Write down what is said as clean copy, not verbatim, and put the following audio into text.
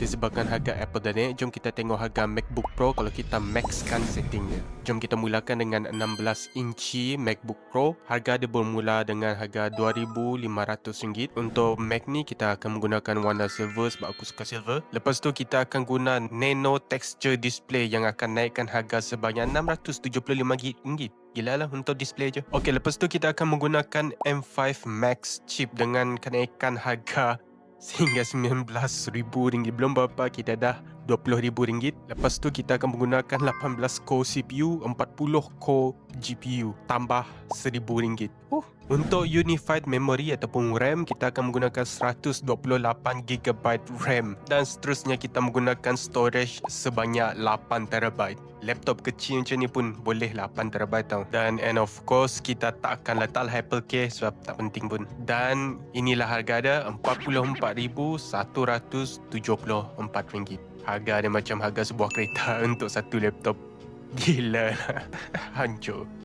disebabkan harga Apple dah naik, jom kita tengok harga MacBook Pro kalau kita maxkan settingnya. Jom kita mulakan dengan 16 inci MacBook Pro. Harga dia bermula dengan harga RM2,500. Untuk Mac ni kita akan menggunakan warna silver sebab aku suka silver. Lepas tu kita akan guna Nano Texture Display yang akan naikkan harga sebanyak RM675. Gila lah untuk display je. Ok, lepas tu kita akan menggunakan M5 Max chip dengan kenaikan harga sehingga RM19,000. Belum berapa kita dah RM20,000. Lepas tu kita akan menggunakan 18 core CPU, 40 core GPU tambah RM1,000. Untuk Unified Memory ataupun RAM, kita akan menggunakan 128GB RAM dan seterusnya kita menggunakan storage sebanyak 8TB. Laptop kecil macam ni pun boleh 8TB tau. Dan and of course kita tak akan letak Apple case sebab tak penting pun. Dan inilah harga dia, RM44,174. Harga dia macam harga sebuah kereta untuk satu laptop. Gila lah. Hancur.